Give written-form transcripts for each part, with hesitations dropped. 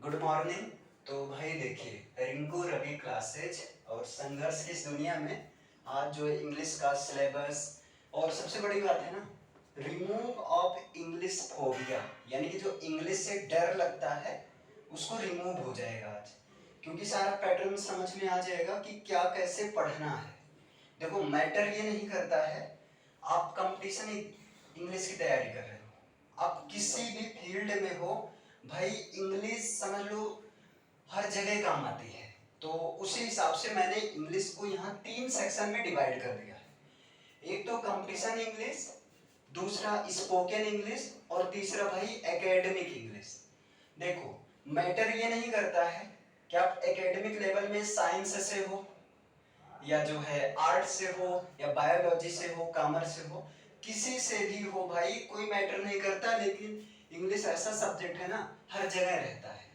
Good morning. तो भाई देखिए, रिंकू रवि क्लासेज और संघर्ष की इस दुनिया में आज जो इंग्लिश का सिलेबस और सबसे बड़ी बात है ना, रिमूव ऑफ इंग्लिश फोबिया, यानी कि जो इंग्लिश से डर लगता है उसको रिमूव हो जाएगा आज। क्योंकि सारा पैटर्न समझ में आ जाएगा कि क्या कैसे पढ़ना है। देखो, मैटर ये नहीं करता है आप कंपटीशन इंग्लिश की तैयारी कर रहे हो, आप किसी भी फील्ड में हो, भाई इंग्लिश समझ लो हर जगह काम आती है। तो उसी हिसाब से मैंने इंग्लिश को यहाँ 3 सेक्शन में डिवाइड कर दिया है। एक तो कंपटीशन इंग्लिश, दूसरा स्पोकन इंग्लिश और तीसरा भाई एकेडमिक इंग्लिश। देखो, मैटर ये नहीं करता है कि आप एकेडमिक लेवल में साइंस से हो या जो है आर्ट से हो या बायोलॉजी से हो, कॉमर्स से हो, किसी से भी हो भाई, कोई मैटर नहीं करता। लेकिन इंग्लिश ऐसा सब्जेक्ट है ना, हर जगह रहता है।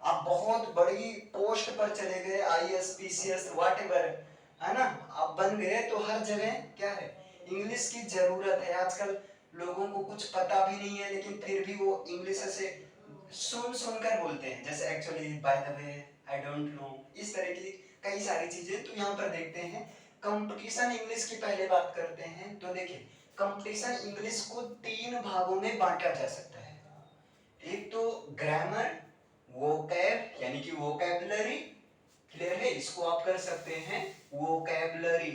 आप बहुत बड़ी पोस्ट पर चले गए, आईएएस पीसीएस व्हाट एवर, है ना, आप बन गए, तो हर जगह क्या है, इंग्लिश की जरूरत है। आजकल लोगों को कुछ पता भी नहीं है लेकिन फिर भी वो इंग्लिश से सुन सुनकर बोलते हैं, जैसे actually by the way, I don't know, इस तरह की कई सारी चीजें। तो यहाँ पर देखते हैं कंपटीशन इंग्लिश की पहले बात करते हैं। तो देखिए, कंपटीशन इंग्लिश को 3 भागों में बांटा जा सकता है। एक तो ग्रामर, वोकैब यानी कि वोकैबुलरी, क्लियर है, इसको आप कर सकते हैं वोकैबुलरी,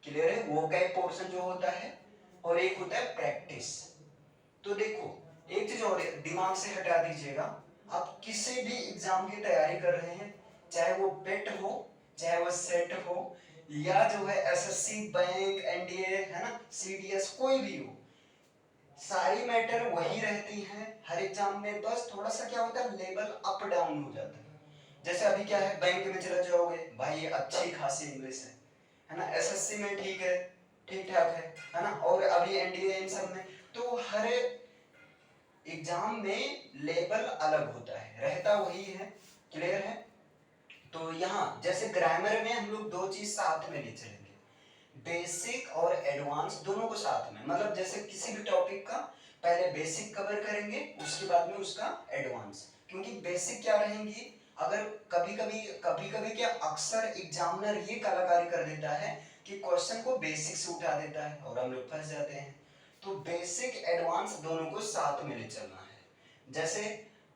क्लियर है, वोकैब पोर्शन जो होता है, और एक होता है प्रैक्टिस। तो देखो, एक चीज और दिमाग से हटा दीजिएगा, आप किसी भी एग्जाम की तैयारी कर रहे हैं, चाहे वो पेट हो, चाहे वो सेट हो, या जो है एसएससी, बैंक, एनडीए, है ना, सीडीएस, कोई भी हो, सारी मैटर वही रहती हैं हर एग्जाम में। बस थोड़ा सा क्या होता है, लेवल अप डाउन हो जाता है। जैसे अभी क्या है, बैंक में चले जाओगे भाई, ये अच्छी खासी इंग्लिश है ना, एसएससी में ठीक है, ठीक ठाक है ना, और अभी एनडीए इन सब में, तो हर एग्जाम में लेवल अलग होता है, रहता वही है, क्लियर है। तो यहाँ जैसे ग्रामर में हम लोग दो चीज साथ में ले चलेंगे, बेसिक और एडवांस दोनों को साथ में। मतलब जैसे किसी भी टॉपिक का पहले बेसिक कवर करेंगे, उसके बाद में उसका एडवांस। क्योंकि बेसिक क्या रहेंगी, अगर कभी कभी क्या अक्सर एग्जामिनर ये कलाकारी कर देता है कि क्वेश्चन को बेसिक से उठा देता है और हम लोग फंस जाते हैं। तो बेसिक एडवांस दोनों को साथ में ले चलना है। जैसे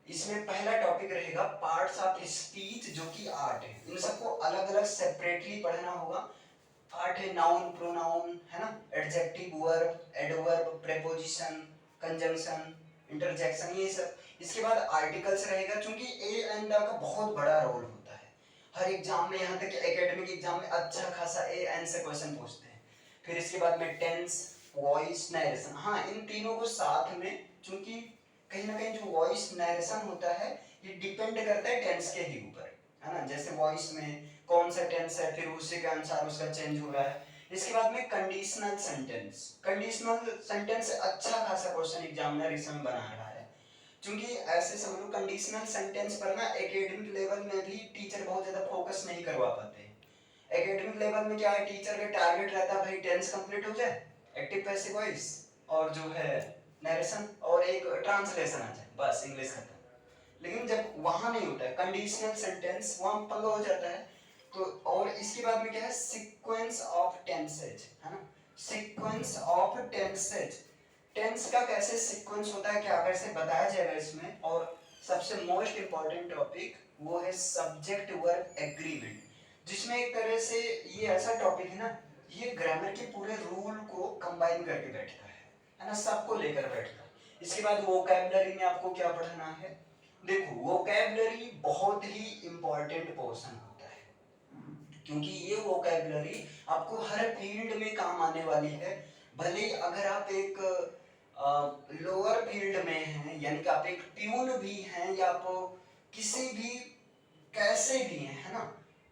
इसमें पहला टॉपिक रहेगा पार्ट्स ऑफ स्पीच, जो कि आर्ट है। इन सबको अलग अलग सेपरेटली पढ़ना होगा। पार्ट है नाउन, प्रोनाउन, है ना, adjective, verb, adverb, preposition, conjunction, interjection, ये सब। इसके बाद आर्टिकल्स रहेगा, क्योंकि ए एंड द का बहुत बड़ा रोल होता है हर एग्जाम में। यहाँ तक कि एकेडमिक एग्जाम में अच्छा खासा ए एंड से क्वेश्चन पूछते हैं। फिर इसके बाद में टेंस, वॉइस, नरेशन, हाँ, इन तीनों को साथ में, क्योंकि कहीं ना कहीं जो वॉइस नरेशन होता है ये डिपेंड करता है टेंस के ही ऊपर, है ना। जैसे वॉइस में कौन सा टेंस है, फिर उसी के अनुसार उसका चेंज हो रहा है। इसके बाद में कंडीशनल सेंटेंस, कंडीशनल सेंटेंस अच्छा खासा क्वेश्चन एग्जामिनर इसमें बना रहा है। क्योंकि ऐसे समझ लो, कंडीशनल सेंटेंस पर ना एकेडमिक लेवल में भी टीचर बहुत ज्यादा फोकस नहीं करवा पाते हैं। एकेडमिक लेवल में क्या है, टीचर का टारगेट रहता है भाई टेंस कंप्लीट हो जाए, एक्टिव पैसिव वॉइस, और जो है नरेशन, और एक ट्रांसलेशन आ जाए, बस इंग्लिश खत्म। लेकिन जब वहां नहीं होता है कंडीशनल सेंटेंस, वहां पंगा हो जाता है। तो और इसके बाद में क्या है, सीक्वेंस ऑफ टेंसेज, है ना, सीक्वेंस ऑफ टेंसेज। टेंस का कैसे सीक्वेंस होता है, क्या कैसे बताया जाएगा इसमें। और सबसे मोस्ट इंपॉर्टेंट टॉपिक वो है सब्जेक्ट वर्ब एग्रीमेंट, जिसमें एक तरह से ये ऐसा टॉपिक है ना, ये ग्रामर के पूरे रूल को कंबाइन करके बैठता है ना, सबको लेकर बैठता है। इसके बाद वोकैबुलरी में आपको क्या पढ़ना है, देखो वोकैबुलरी बहुत ही इंपॉर्टेंट पोर्शन होता है, क्योंकि ये वोकैबुलरी आपको हर फील्ड में काम आने वाली है। भले अगर आप एक लोअर फील्ड में हैं, यानी कि आप एक प्यून भी हैं, या आप किसी भी कैसे भी हैं, है ना,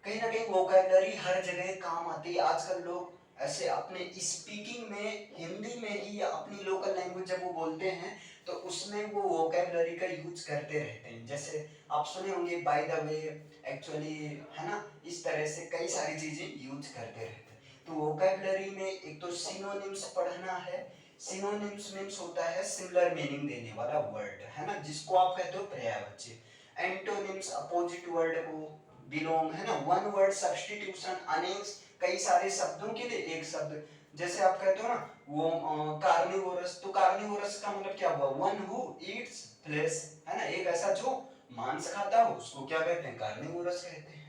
कहीं ना कहीं वोकैबुलरी हर जगह काम आती है। आजकल लोग ऐसे अपने स्पीकिंग में हिंदी में ही या अपनी लोकल लैंग्वेज जब वो बोलते हैं तो उसमें वो वोकैबुलरी का यूज करते रहते हैं। जैसे आप सुने होंगे बाय द वे, एक्चुअली, है ना, इस तरह से कई सारी चीजें यूज करते रहते हैं। तो वोकैबुलरी में एक तो सिनोनिम्स पढ़ना है। सिनोनिम्स मीन्स होता है सिमिलर मीनिंग देने वाला वर्ड, है ना, जिसको आप कहते हो पर्यायवाची। एंटोनिम्स अपोजिट वर्ड को बिलोंग, है ना, वन वर्ड सब्स्टिट्यूशन, अनेक कई सारे शब्दों के लिए एक शब्द, जैसे आप कहते हो ना वो कार्निवोरस, तो कार्निवोरस का मतलब क्या हुआ, वन हु ईट्स फ्लेश, है ना, एक ऐसा जो मांस खाता हो उसको क्या कहते हैं, कार्निवोरस कहते हैं।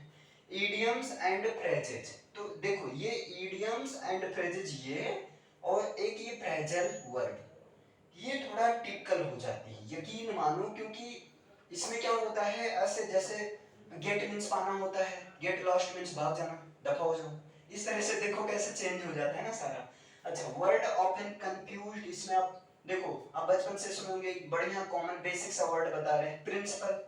इडियम्स एंड फ्रेजेज, तो देखो ये इडियम्स एंड फ्रेजेज ये, और एक ये फ्रेजल वर्ब, ये थोड़ा टिपिकल हो जाती है, यकीन मानो, क्योंकि इसमें क्या होता है, ऐसे जैसे गेट मीन्स पाना होता है, गेट लॉस्ट मीन्स भाग जाना, दफा हो जाओ, इस तरह से देखो कैसे चेंज हो जाता है ना सारा। अच्छा, वर्ड ऑफन कंफ्यूज्ड, इसमें आप देखो, आप बचपन से सुनोगे, बढ़िया कॉमन बेसिक सा वर्ड बता रहे हैं, प्रिंसिपल,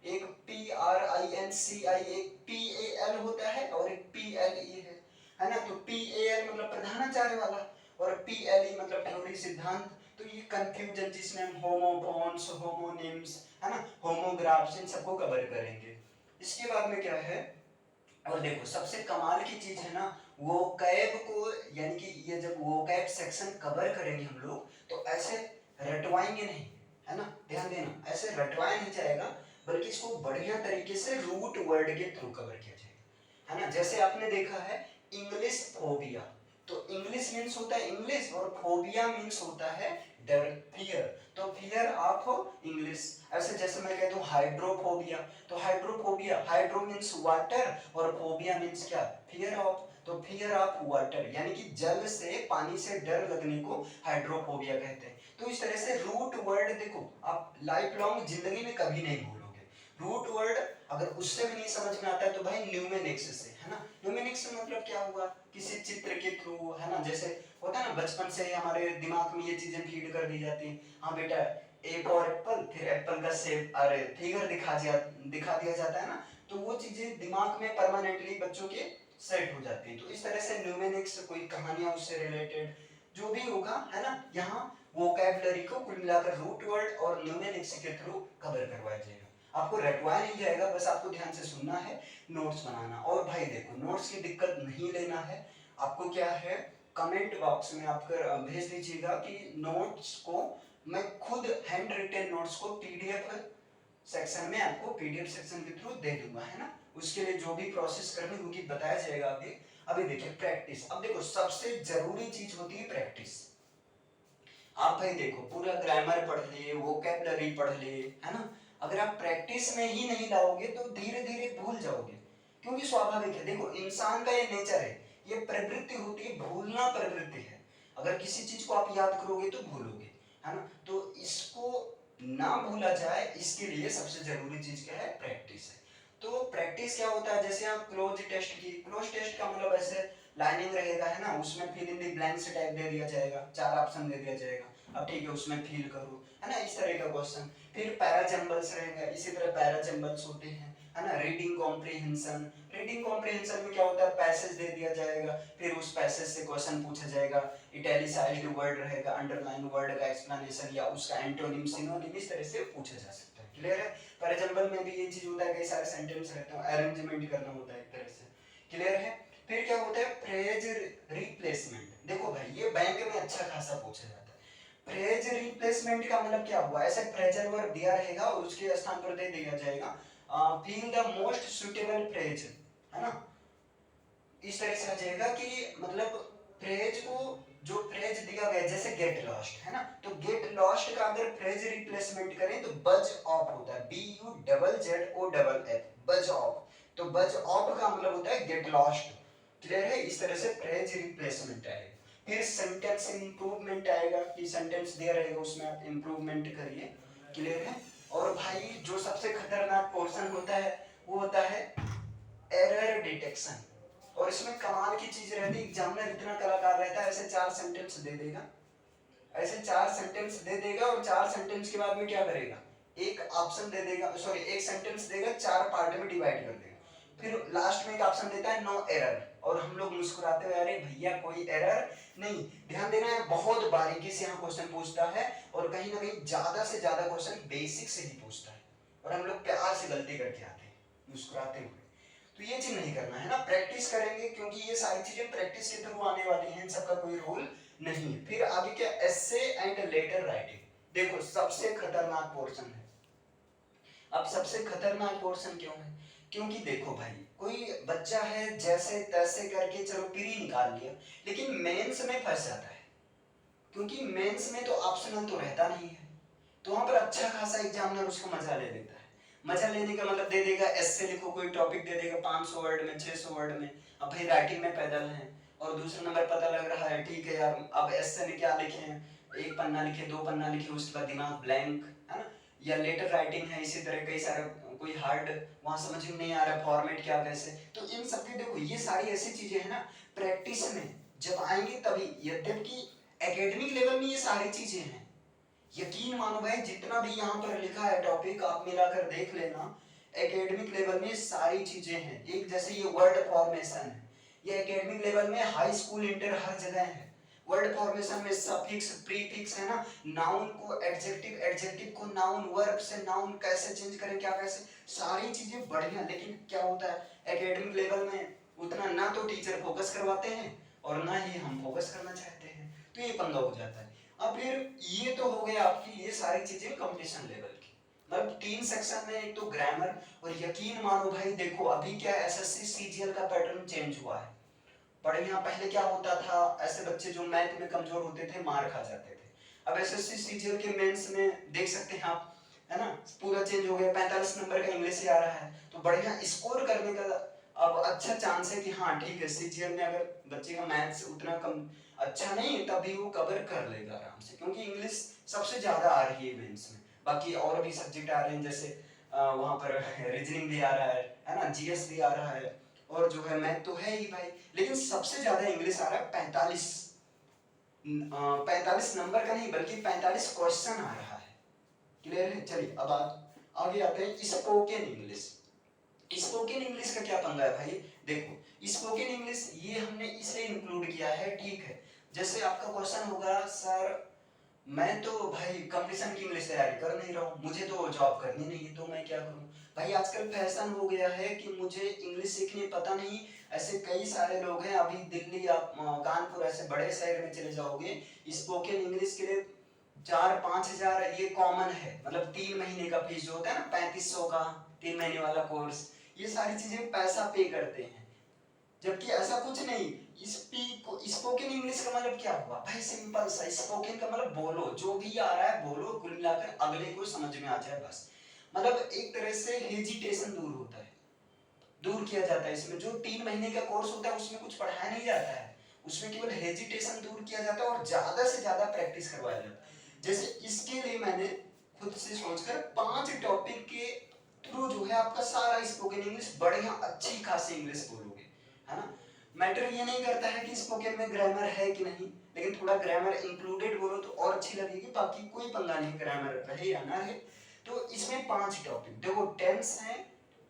एक PRINCI, एक PAL होता है और एक PLE है ना, तो PAL मतलब प्रधानाचार्य वाला, और PLE मतलब थ्योरी सिद्धांत, तो ये कंफ्यूजन जिसमें हम होमोफोन्स, होमोनिम्स, है ना, होमोग्राफ्स, इन सबको कवर करेंगे। इसके बाद में क्या है, और देखो सबसे कमाल की चीज है ना, वो कैब को, यानी कि ये जब वो कैब सेक्शन कवर करेंगे हम लोग, तो ऐसे रटवाएंगे नहीं, है ना, ध्यान देना, ऐसे रटवाया नहीं जाएगा, बल्कि इसको बढ़िया तरीके से रूट वर्ड के थ्रू कवर किया जाएगा, है ना। जैसे आपने देखा है इंग्लिश फोबिया, तो इंग्लिश मीन्स होता है इंग्लिश, और फोबिया मीन्स होता है डर, फियर, तो फियर ऑफ इंग्लिश। ऐसे जैसे मैं कहता हूँ हाइड्रोफोबिया, तो हाइड्रोफोबिया, हाइड्रो मीन्स वाटर और फोबिया मीन्स क्या, फियर ऑफ, तो फियर ऑफ वाटर, यानी कि जल से, पानी से डर लगने को हाइड्रोफोबिया कहते हैं। तो इस तरह से रूट वर्ड देखो, आप लाइफ लॉन्ग जिंदगी में कभी नहीं भूलोगे रूट वर्ड, अगर उससे भी नहीं समझ में आता है तो भाई न्यूमेनिक्स से, है ना, न्यूमेनिक्स मतलब क्या हुआ, किसी चित्र के थ्रू, है ना, जैसे होता है ना, बचपन से हमारे दिमाग में ये चीजें फीड कर दी जाती हैं, हाँ बेटा ए फॉर एप्पल, फिर एप्पल का शेप, अरे फिगर दिखा दिया जाता है ना, तो वो चीजें दिमाग में परमानेंटली बच्चों के सेट हो जाती है। तो इस तरह से न्यूमेनिक्स, कोई कहानियां उससे रिलेटेड जो भी होगा, है ना, यहाँ वोकैबुलरी को कुल मिलाकर रूट वर्ड और न्यूमेनिक्स के थ्रू कवर करवाया जाएगा। आपको रटवाया नहीं जाएगा, बस आपको ध्यान से सुनना है, नोट्स बनाना। और भाई देखो, नोट्स की दिक्कत नहीं लेना है, आपको क्या है, कमेंट बॉक्स में आप भेज दीजिएगा कि नोट्स को मैं खुद हैंड रिटन नोट्स को पीडीएफ सेक्शन में आपको पीडीएफ सेक्शन के थ्रू दे दूंगा, है ना। उसके लिए जो भी प्रोसेस करनी होगी बताया जाएगा। अभी देखिए प्रैक्टिस, अब देखो सबसे जरूरी चीज होती है प्रैक्टिस। आप भाई देखो पूरा ग्रामर पढ़ लिए, वोकैबुलरी पढ़ लिए, है ना, अगर आप प्रैक्टिस में ही नहीं लाओगे तो धीरे धीरे भूल जाओगे, क्योंकि स्वाभाविक है, देखो इंसान का ये नेचर है, ये प्रवृत्ति होती है, भूलना प्रवृत्ति है। अगर किसी चीज को आप याद करोगे तो भूलोगे, है ना, तो इसको ना भूला जाए इसके लिए सबसे जरूरी चीज क्या है, प्रैक्टिस है। तो प्रैक्टिस क्या होता है, जैसे आप क्लोज टेस्ट की, क्लोज टेस्ट का मतलब ऐसे लाइनिंग रहेगा, है ना, उसमें fill in the blanks type दे दिया जाएगा, 4 ऑप्शन दे दिया जाएगा, अब ठीक है उसमें फिल करो, है ना, इस तरह का क्वेश्चन। फिर पैराजम्बल्स रहेगा, इसी तरह पैराजम्बल्स होते हैं, है ना। रीडिंग कॉम्प्रिहेंशन, रीडिंग कॉम्प्रिहेंशन में क्या होता है, पैसेज दे दिया जाएगा, फिर उस पैसेज से क्वेश्चन पूछा जाएगा, इटैलिसाइज्ड वर्ड रहेगा, अंडरलाइन वर्ड का एक्सप्लेनेशन या उसका एंटोनिम सिनोनिम, इस तरह से पूछा जा सकता है। क्लियर है। पैराजम्बल में भी ये चीज होता है, कई सारे सेंटेंस रहते हैं, अरेंजमेंट करना होता है एक तरह से। क्लियर है। फिर क्या होता है, फ्रेज रिप्लेसमेंट। देखो भाई ये बैंक में अच्छा खासा पूछा जाता है। फ्रेज रिप्लेसमेंट का मतलब क्या हुआ, ऐसे फ्रेजल वर्ब दिया रहेगा और उसके स्थान पर दे दिया जाएगा feel the most suitable phrase, है ना, इस तरह से आ जाएगा कि मतलब फ्रेज को, जो फ्रेज दिया गया जैसे गेट लॉस्ट, है ना, तो गेट लॉस्ट का अगर फ्रेज रिप्लेसमेंट करें तो बज ऑफ होता है, BUZZOFF, बज ऑफ। तो बज ऑफ का मतलब होता है गेट लॉस्ट। क्लियर है। इस तरह से फ्रेज रिप्लेसमेंट आएगा। फिर सेंटेंस इंप्रूवमेंट आएगा कि सेंटेंस दिया रहेगा उसमें आप इंप्रूवमेंट करिए। क्लियर है। और भाई जो सबसे खतरनाक पोर्शन होता है वो होता है एरर डिटेक्शन। और इसमें कमाल की चीज रहती है, एग्जामिनर इतना कलाकार रहता है, ऐसे 4 सेंटेंस दे देगा, ऐसे 4 सेंटेंस दे देगा और 4 सेंटेंस के बाद में क्या करेगा, एक ऑप्शन दे देगा, सॉरी एक सेंटेंस देगा, 4 पार्ट में डिवाइड कर देगा, फिर लास्ट में एक ऑप्शन देता है नो एरर, और हम लोग मुस्कुराते हुए अरे भैया कोई एरर नहीं। ध्यान देना है, बहुत बारीकी से यहाँ क्वेश्चन पूछता है और कहीं ना कहीं ज्यादा से ज्यादा क्वेश्चन बेसिक से ही पूछता है, और हम लोग प्यार से गलती करके आते हैं मुस्कुराते हुए। तो ये चीज नहीं करना है ना, प्रैक्टिस करेंगे, क्योंकि ये सारी चीजें प्रैक्टिस के थ्रू आने वाली हैं, इन सबका कोई रोल नहीं है। फिर आगे क्या, एसे एंड लेटर राइटिंग। देखो सबसे खतरनाक पोर्शन है, अब सबसे खतरनाक पोर्शन क्यों है? क्योंकि देखो भाई, कोई बच्चा है जैसे तैसे करके चलो प्री निकाल लिया, लेकिन मेंस में फंस जाता है, क्योंकि मेंस में तो ऑप्शनल तो रहता नहीं है। तो वहां पर अच्छा खासा एग्जामिनर उसको मजा ले लेता है। मजा लेने का मतलब दे देगा ऐसे लिखो, कोई टॉपिक दे देगा 500 वर्ड में 600 वर्ड में, अब भाई राइटिंग में पैदल है, और दूसरा नंबर पता लग रहा है ठीक है यार अब ऐसे में क्या लिखे, एक पन्ना लिखे, दो पन्ना लिखे, उसके बाद दिमाग ब्लैंक है ना, या लेटर राइटिंग है इसी तरह कई सारे, कोई हार्ड वहां समझ में नहीं आ रहा फॉर्मेट क्या कैसे। तो इन सबके देखो ये सारी ऐसी चीजें है ना, प्रैक्टिस में जब आएंगे तभी, यद्यपि एकेडमिक लेवल में ये सारी चीजें हैं, यकीन मानो भाई जितना भी यहाँ पर लिखा है टॉपिक आप मिलाकर देख लेना, एकेडमिक लेवल में सारी चीजें हैं। एक जैसे ये वर्ड फॉर्मेशन है, ये एकेडमिक लेवल में हाई स्कूल इंटर हर जगह है। वर्ड फॉर्मेशन में सफिक्स प्रीफिक्स है ना, नाउन को एडजेक्टिव, एडजेक्टिव को नाउन, वर्ब से नाउन कैसे चेंज करें क्या कैसे, सारी चीजें बढ़िया। लेकिन क्या होता है एकेडमिक लेवल में उतना ना तो टीचर फोकस करवाते हैं और ना ही हम फोकस करना चाहते हैं, तो ये पंगा हो जाता है। अब फिर ये तो हो गया आपकी ये सारी चीजें कंपटीशन लेवल की, मतलब 3 सेक्शन में, एक तो ग्रामर, और यकीन मानो भाई देखो अभी क्या एसएससी सीजीएल का पैटर्न चेंज हुआ है। बढ़िया पहले क्या होता था, ऐसे बच्चे जो मैथ में कमजोर होते थे मार खा जाते थे। अब एसएससी सीजीएल के मेंस में देख सकते हैं आप, है ना, पूरा चेंज हो गया, 45 नंबर का इंग्लिश आ रहा है, तो बढ़िया स्कोर करने का अब अच्छा चांस है कि हाँ ठीक है सीजीएल में अगर बच्चे का मैथ्स उतना कम अच्छा नहीं है तभी वो कवर कर लेगा आराम से, क्योंकि इंग्लिश सबसे ज्यादा आ रही है मेंस में। बाकी और भी सब्जेक्ट आ रहे हैं, जैसे वहां पर रीजनिंग भी आ रहा है ना, जीएस भी आ रहा है, और जो है मैथ तो है ही भाई, लेकिन सबसे ज्यादा इंग्लिश आ रहा है 45 नंबर का नहीं बल्कि 45 क्वेश्चन आ रहा है। क्लियर है? चलिए अब आगे आते हैं स्पोकन इंग्लिश। स्पोकन इंग्लिश का क्या पंगा है भाई, देखो स्पोकन इंग्लिश ये हमने इसलिए इंक्लूड किया है, ठीक है, जैसे आपका क्वेश्चन होगा सर मैं तो भाई कंपटीशन की इंग्लिश तैयारी कर नहीं रहा हूँ, मुझे तो जॉब करनी नहीं है, तो मैं क्या करूँ? भाई आजकल फैशन हो गया है कि मुझे इंग्लिश सीखनी पता नहीं, ऐसे कई सारे लोग हैं, अभी दिल्ली आप कानपुर ऐसे बड़े शहर में चले जाओगे, स्पोकन इंग्लिश के लिए 4-5 हजार ये कॉमन है, मतलब 3 महीने का फीस जो होता है ना 3500 का 3 महीने वाला कोर्स, ये सारी चीजें पैसा पे करते हैं, जबकि ऐसा कुछ नहीं। स्पोकन इंग्लिश का मतलब क्या हुआ भाई, सिंपल सा, स्पोकन का मतलब बोलो, जो भी आ रहा है बोलो, कुल मिलाकर अगले को समझ में आ जाए बस, मतलब एक तरह से हेजिटेशन दूर होता है, दूर किया जाता है। इसमें जो 3 महीने का कोर्स होता है उसमें कुछ पढ़ाया नहीं जाता है, उसमें केवल हेजिटेशन दूर किया जाता है और ज्यादा से ज्यादा प्रैक्टिस करवाया जाता है। जैसे इसके लिए मैंने खुद से सोचकर 5 टॉपिक के थ्रू जो है आपका सारा स्पोकन इंग्लिश बढ़िया अच्छी खासी इंग्लिश बोलोगे, है ना। मैटर ये नहीं करता है कि स्पोकन में ग्रामर है कि नहीं, लेकिन थोड़ा ग्रामर इंक्लूडेड बोलो तो और अच्छी लगेगी, बाकी कोई पंगा नहीं ग्रामर रहे या ना रहे। तो इसमें 5 टॉपिक देखो, टेंस है,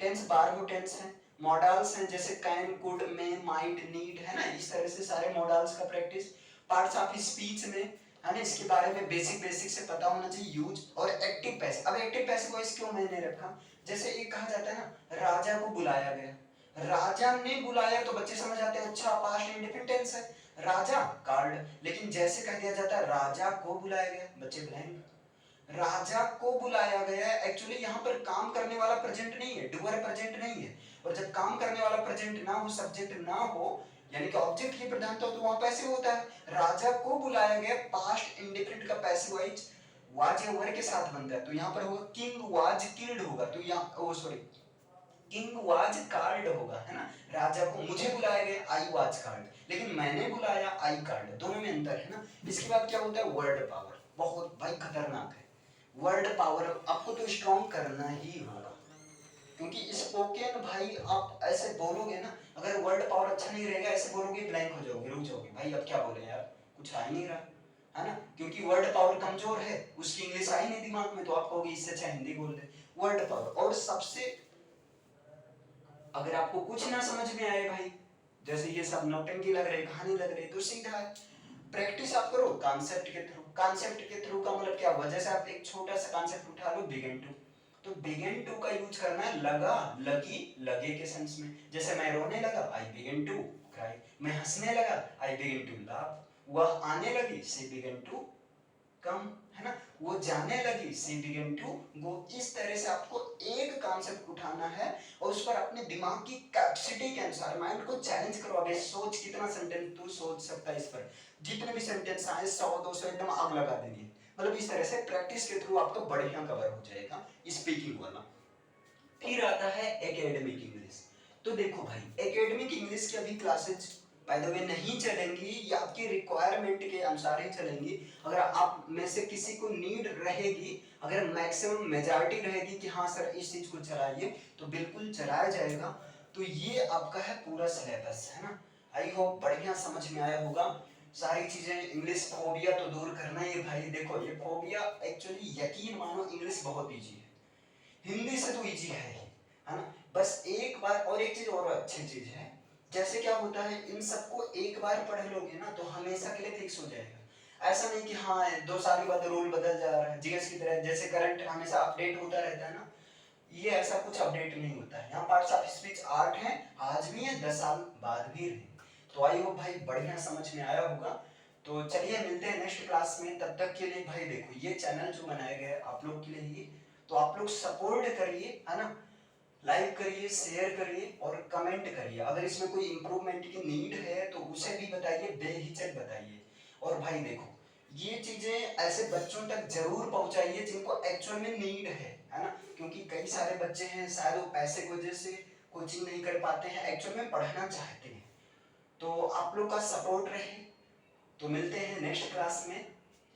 टेंस 12 टेंस है, मॉडल्स हैं जैसे कैन कुड में माइट नीड, है ना, इस तरह से सारे मॉडल्स का प्रैक्टिस, पार्ट्स ऑफ स्पीच में, है ना, इसके बारे में बेसिक बेसिक से पता होना चाहिए, यूज और एक्टिव पैसिव। अब एक्टिव पैसिव वॉइस क्यों मैंने रखा, जैसे एक कहा जाता है ना राजा को बुलाया गया, राजा ने बुलाया तो बच्चे समझ आते हैं अच्छा पास्ट इंडेफिनिट टेंस है, राजा कार्ड, लेकिन जैसे कह दिया जाता है राजा को बुलाया गया, बच्चे ब्लैंक, राजा को बुलाया गया है, एक्चुअली यहाँ पर काम करने वाला प्रेजेंट नहीं है, डूअर प्रेजेंट नहीं है, और जब काम करने वाला प्रेजेंट ना हो, सब्जेक्ट ना हो, यानी कि ऑब्जेक्ट की प्रधानता हो, तो वहां पैसिव होता है। राजा को बुलाया गया पास्ट इंडेफिनिट का पैसिव वॉइस वाज या वर के साथ बनता है, तो यहाँ पर होगा किंग वाज किल्ड होगा, तो यहाँ ओ सॉरी किंग वाज कार्ड होगा, है ना, राजा को मुझे बुलाया गया आई वाज कार्ड, लेकिन मैंने बुलाया आई कार्ड, दोनों में अंतर है ना। इसके बाद क्या होता है वर्ड पावर, बहुत भाई खतरनाक है वर्ड पावर, आपको तो स्ट्रॉन्ग करना ही होगा, क्योंकि स्पोकन भाई आप ऐसे बोलोगे ना, अगर वर्ड पावर अच्छा नहीं रहेगा ऐसे बोलोगे ब्लैंक हो जाओगे, रुक जाओगे, भाई अब क्या बोले यार, कुछ आ ही नहीं रहा, है ना, क्योंकि वर्ड पावर कमजोर है, उसकी इंग्लिश आई नहीं दिमाग में, तो आप कहोगे इससे अच्छा हिंदी बोल दे। वर्ड पावर, और सबसे अगर आपको कुछ ना समझ में आए भाई, जैसे ये सब नौटंकी लग रही कहानी लग रही, तो सीधा है प्रैक्टिस आप करो कॉन्सेप्ट के थ्रू। कॉन्सेप्ट के थ्रू का मतलब क्या हुआ, जैसे आप एक छोटा सा कॉन्सेप्ट उठा लो बिगिन टू, तो बिगिन टू का यूज करना है लगा लगी लगे के सेंस में, जैसे मैं रोने लगा आई बिगिन टू क्राई, मैं हंसने लगा आई बिगिन टू लाफ, वह आने लगी शी बिगिन टू कम, है ना, वो जाने लगी, सी बिगन टू गो। इस तरह से आपको एक कॉन्सेप्ट उठाना है और उस पर अपने दिमाग की कैपेसिटी के अनुसार माइंड को चैलेंज करो। अबे सोच, कितना सेंटेंस तू सोच सकता है इस पर, जितने भी सेंटेंस आए 100-200 एकदम आग लगा देंगे। मतलब इस तरह से प्रैक्टिस के थ्रू आपको बढ़िया कवर हो जाएगा स्पीकिंग वाला। फिर आता है एकेडमिक इंग्लिश। तो देखो भाई, एकेडमिक इंग्लिश की अभी क्लासेज बाय द वे नहीं चलेंगी, ये आपकी रिक्वायरमेंट के अनुसार ही चलेंगी। अगर आप में से किसी को नीड रहेगी, अगर मैक्सिमम मेजॉरिटी रहेगी कि हाँ सर इस चीज को चलाइए, तो बिल्कुल चलाया जाएगा। तो ये आपका है पूरा सिलेबस, है ना। आई होप बढ़िया समझ में आया होगा सारी चीजें। इंग्लिश फोबिया तो दूर करना ही है भाई। देखो ये फोबिया एक्चुअली, यकीन मानो इंग्लिश बहुत ईजी है, हिंदी से तो इजी है ना। बस एक बार, और एक चीज और अच्छी चीज है, जैसे क्या होता है, इन सबको एक बार पढ़ लोगे ना तो हमेशा के लिए फिक्स हो जाएगा। ऐसा नहीं कि हाँ 2 साल के बाद रूल बदल जा रहा है, जीएस की तरह जैसे करंट हमेशा अपडेट होता रहता है ना, ये ऐसा कुछ अपडेट नहीं होता है। यहाँ पार्ट्स ऑफ स्पीच 8 हैं, आज भी हैं, 10 साल बाद भी रहेंगे। तो आई होप भाई बढ़िया समझ में आया होगा। तो चलिए मिलते हैं नेक्स्ट क्लास में, तब तक के लिए भाई देखो ये चैनल जो बनाया गया है आप लोग के लिए ही, तो आप लोग सपोर्ट करिए, है ना, लाइक करिए, शेयर करिए और कमेंट करिए। अगर इसमें कोई इंप्रूवमेंट की नीड है तो उसे भी बताइए, बेहिचक बताइए। और भाई देखो ये चीजें ऐसे बच्चों तक जरूर पहुंचाइए जिनको एक्चुअल में नीड है ना, क्योंकि कई सारे बच्चे हैं शायद वो पैसे की वजह से कोचिंग नहीं कर पाते हैं, एक्चुअल में पढ़ना चाहते हैं। तो आप लोग का सपोर्ट रहे। तो मिलते हैं नेक्स्ट क्लास में,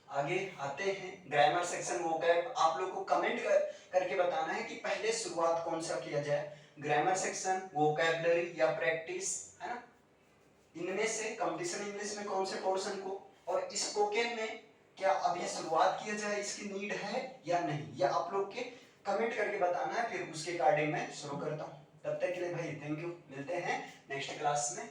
आगे आते हैं ग्रामर सेक्शन। वोकैब आप लोग को कमेंट करके बताना है कि पहले शुरुआत कौन सा किया जाए, ग्रामर सेक्शन, वोकैबुलरी या प्रैक्टिस, है ना। इनमें से कंपटीशन इंग्लिश में कौन से पोर्शन को, और स्पोकन में क्या अभी शुरुआत किया जाए, इसकी नीड है या नहीं, या आप लोग के कमेंट करके बताना है, फिर उसके अकॉर्डिंग मैं शुरू करता हूँ। तब तक के लिए भाई थैंक यू, मिलते हैं नेक्स्ट क्लास में।